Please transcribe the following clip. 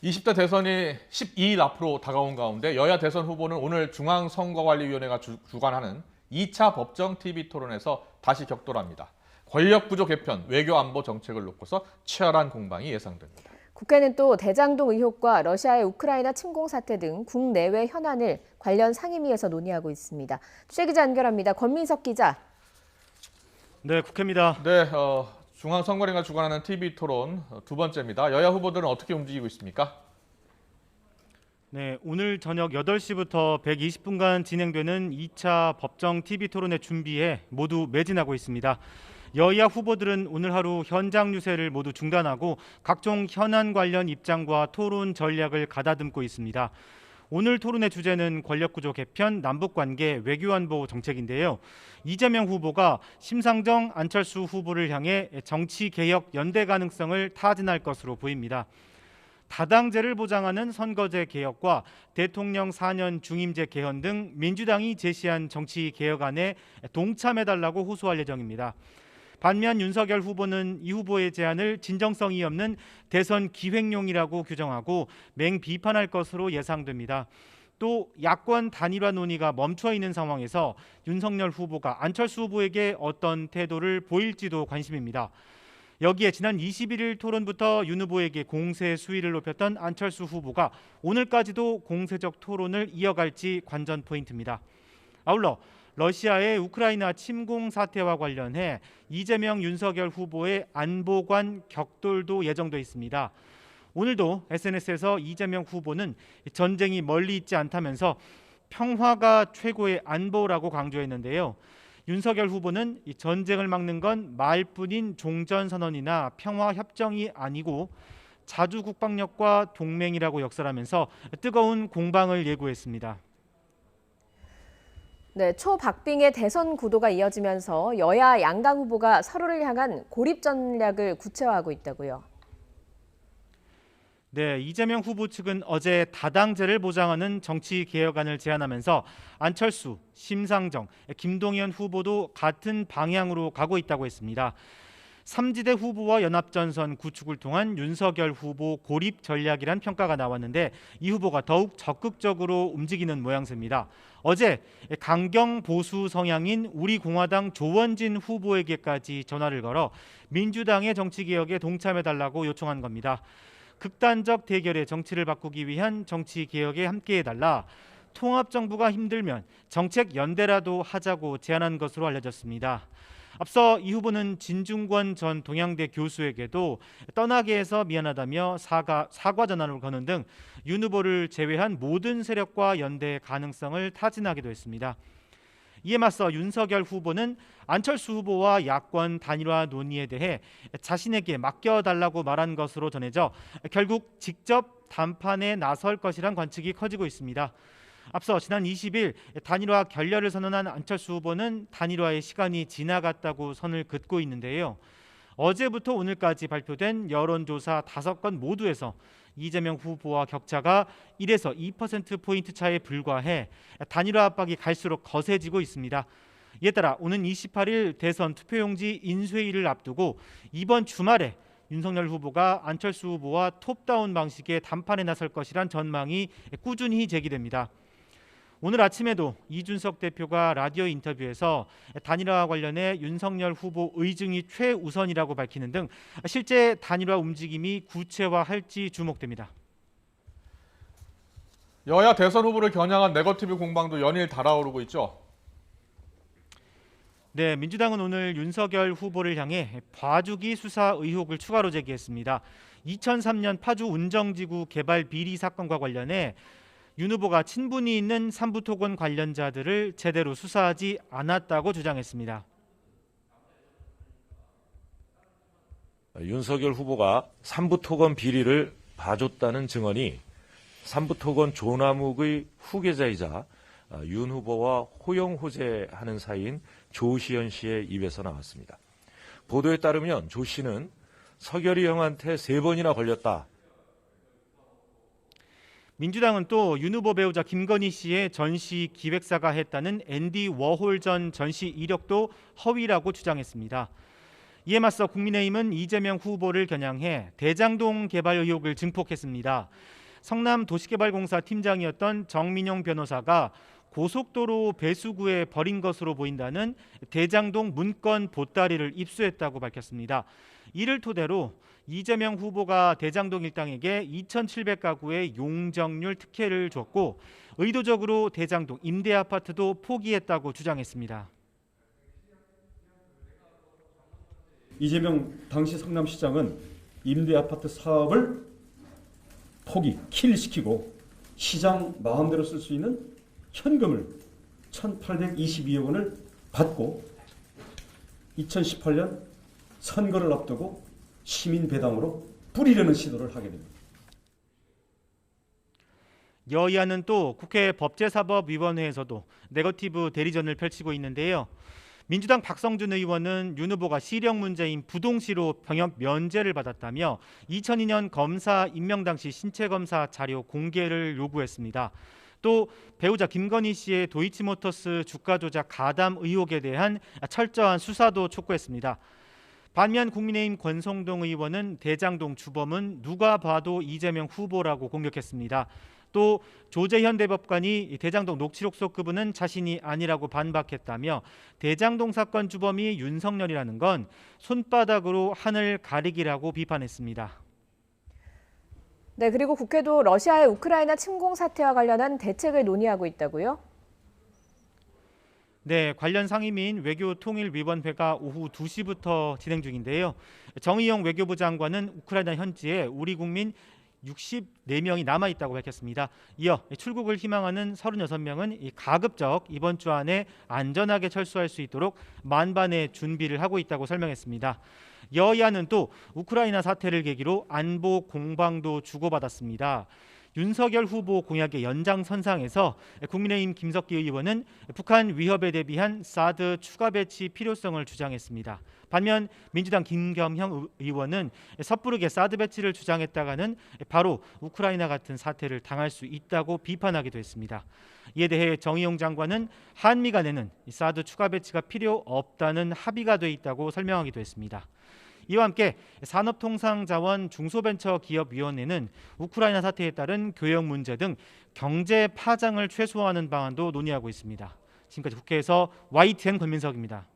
20대 대선이 12일 앞으로 다가온 가운데 여야 대선 후보는 오늘 중앙선거관리위원회가 주관하는 2차 법정 TV 토론에서 다시 격돌합니다. 권력구조 개편, 외교 안보 정책을 놓고서 치열한 공방이 예상됩니다. 국회는 또 대장동 의혹과 러시아의 우크라이나 침공 사태 등 국내외 현안을 관련 상임위에서 논의하고 있습니다. 취재기자 연결합니다. 권민석 기자. 네, 국회입니다. 네, 중앙선거위가 주관하는 TV 토론 두 번째입니다. 여야 후보들은 어떻게 움직이고 있습니까? 네, 오늘 저녁 8시부터 120분간 진행되는 2차 법정 TV 토론의 준비에 모두 매진하고 있습니다. 여야 후보들은 오늘 하루 현장 유세를 모두 중단하고 각종 현안 관련 입장과 토론 전략을 가다듬고 있습니다. 오늘 토론의 주제는 권력구조 개편, 남북관계, 외교안보 정책인데요. 이재명 후보가 심상정, 안철수 후보를 향해 정치개혁 연대 가능성을 타진할 것으로 보입니다. 다당제를 보장하는 선거제 개혁과 대통령 4년 중임제 개헌 등 민주당이 제시한 정치개혁안에 동참해달라고 호소할 예정입니다. 반면 윤석열 후보는 이 후보의 제안을 진정성이 없는 대선 기획용이라고 규정하고 맹비판할 것으로 예상됩니다. 또 야권 단일화 논의가 멈춰 있는 상황에서 윤석열 후보가 안철수 후보에게 어떤 태도를 보일지도 관심입니다. 여기에 지난 21일 토론부터 윤 후보에게 공세 수위를 높였던 안철수 후보가 오늘까지도 공세적 토론을 이어갈지 관전 포인트입니다. 아울러 러시아의 우크라이나 침공 사태와 관련해 이재명, 윤석열 후보의 안보관 격돌도 예정돼 있습니다. 오늘도 SNS에서 이재명 후보는 전쟁이 멀리 있지 않다면서 평화가 최고의 안보라고 강조했는데요. 윤석열 후보는 이 전쟁을 막는 건 말뿐인 종전선언이나 평화협정이 아니고 자주국방력과 동맹이라고 역설하면서 뜨거운 공방을 예고했습니다. 네, 초박빙의 대선 구도가 이어지면서 여야 양강 후보가 서로를 향한 고립 전략을 구체화하고 있다고요. 네, 이재명 후보 측은 어제 다당제를 보장하는 정치개혁안을 제안하면서 안철수, 심상정, 김동연 후보도 같은 방향으로 가고 있다고 했습니다. 삼지대 후보와 연합전선 구축을 통한 윤석열 후보 고립 전략이란 평가가 나왔는데 이 후보가 더욱 적극적으로 움직이는 모양새입니다. 어제 강경 보수 성향인 우리공화당 조원진 후보에게까지 전화를 걸어 민주당의 정치개혁에 동참해달라고 요청한 겁니다. 극단적 대결의 정치를 바꾸기 위한 정치개혁에 함께해달라. 통합정부가 힘들면 정책 연대라도 하자고 제안한 것으로 알려졌습니다. 앞서 이 후보는 진중권 전 동양대 교수에게도 떠나게 해서 미안하다며 사과 전화를 거는 등 윤 후보를 제외한 모든 세력과 연대 가능성을 타진하기도 했습니다. 이에 맞서 윤석열 후보는 안철수 후보와 야권 단일화 논의에 대해 자신에게 맡겨달라고 말한 것으로 전해져 결국 직접談判에 나설 것이란 관측이 커지고 있습니다. 앞서 지난 20일 단일화 결렬을 선언한 안철수 후보는 단일화의 시간이 지나갔다고 선을 긋고 있는데요. 어제부터 오늘까지 발표된 여론조사 5건 모두에서 이재명 후보와 격차가 1에서 2%포인트 차에 불과해 단일화 압박이 갈수록 거세지고 있습니다. 이에 따라 오는 28일 대선 투표용지 인쇄일을 앞두고 이번 주말에 윤석열 후보가 안철수 후보와 톱다운 방식의談判에 나설 것이란 전망이 꾸준히 제기됩니다. 오늘 아침에도 이준석 대표가 라디오 인터뷰에서 단일화와 관련해 윤석열 후보 의중이 최우선이라고 밝히는 등 실제 단일화 움직임이 구체화할지 주목됩니다. 여야 대선 후보를 겨냥한 네거티브 공방도 연일 달아오르고 있죠. 네, 민주당은 오늘 윤석열 후보를 향해 봐주기 수사 의혹을 추가로 제기했습니다. 2003년 파주 운정지구 개발 비리 사건과 관련해 윤 후보가 친분이 있는 삼부토건 관련자들을 제대로 수사하지 않았다고 주장했습니다. 윤석열 후보가 삼부토건 비리를 봐줬다는 증언이 삼부토건 조남욱의 후계자이자 윤 후보와 호영호재하는 사이인 조시현 씨의 입에서 나왔습니다. 보도에 따르면 조 씨는 서결이 형한테 3번이나 걸렸다. 민주당은 또 윤 후보 배우자 김건희 씨의 전시 기획사가 했다는 앤디 워홀 전 전시 이력도 허위라고 주장했습니다. 이에 맞서 국민의힘은 이재명 후보를 겨냥해 대장동 개발 의혹을 증폭했습니다. 성남도시개발공사 팀장이었던 정민용 변호사가 고속도로 배수구에 버린 것으로 보인다는 대장동 문건 보따리를 입수했다고 밝혔습니다. 이를 토대로 이재명 후보가 대장동 일당에게 2,700가구의 용적률 특혜를 줬고 의도적으로 대장동 임대아파트도 포기했다고 주장했습니다. 이재명 당시 성남시장은 임대아파트 사업을 킬시키고 시장 마음대로 쓸 수 있는 현금을 1,822억 원을 받고 2018년 선거를 앞두고 시민 배당으로 뿌리려는 시도를 하게 됩니다. 여야는 또 국회 법제사법위원회에서도 네거티브 대리전을 펼치고 있는데요. 민주당 박성준 의원은 윤 후보가 시력 문제인 부동시로 병역 면제를 받았다며 2002년 검사 임명 당시 신체 검사 자료 공개를 요구했습니다. 또 배우자 김건희 씨의 도이치모터스 주가 조작 가담 의혹에 대한 철저한 수사도 촉구했습니다. 반면 국민의힘 권성동 의원은 대장동 주범은 누가 봐도 이재명 후보라고 공격했습니다. 또 조재현 대법관이 대장동 녹취록소 그분은 자신이 아니라고 반박했다며 대장동 사건 주범이 윤석열이라는 건 손바닥으로 하늘 가리기라고 비판했습니다. 네, 그리고 국회도 러시아의 우크라이나 침공 사태와 관련한 대책을 논의하고 있다고요? 네, 관련 상임위인 외교통일위원회가 오후 2시부터 진행 중인데요. 정의용 외교부 장관은 우크라이나 현지에 우리 국민 64명이 남아있다고 밝혔습니다. 이어 출국을 희망하는 36명은 가급적 이번 주 안에 안전하게 철수할 수 있도록 만반의 준비를 하고 있다고 설명했습니다. 여야는 또 우크라이나 사태를 계기로 안보 공방도 주고받았습니다. 윤석열 후보 공약의 연장선상에서 국민의힘 김석기 의원은 북한 위협에 대비한 사드 추가 배치 필요성을 주장했습니다. 반면 민주당 김경형 의원은 섣부르게 사드 배치를 주장했다가는 바로 우크라이나 같은 사태를 당할 수 있다고 비판하기도 했습니다. 이에 대해 정의용 장관은 한미 간에는 사드 추가 배치가 필요 없다는 합의가 돼 있다고 설명하기도 했습니다. 이와 함께 산업통상자원 중소벤처기업위원회는 우크라이나 사태에 따른 교역 문제 등 경제 파장을 최소화하는 방안도 논의하고 있습니다. 지금까지 국회에서 YTN 권민석입니다.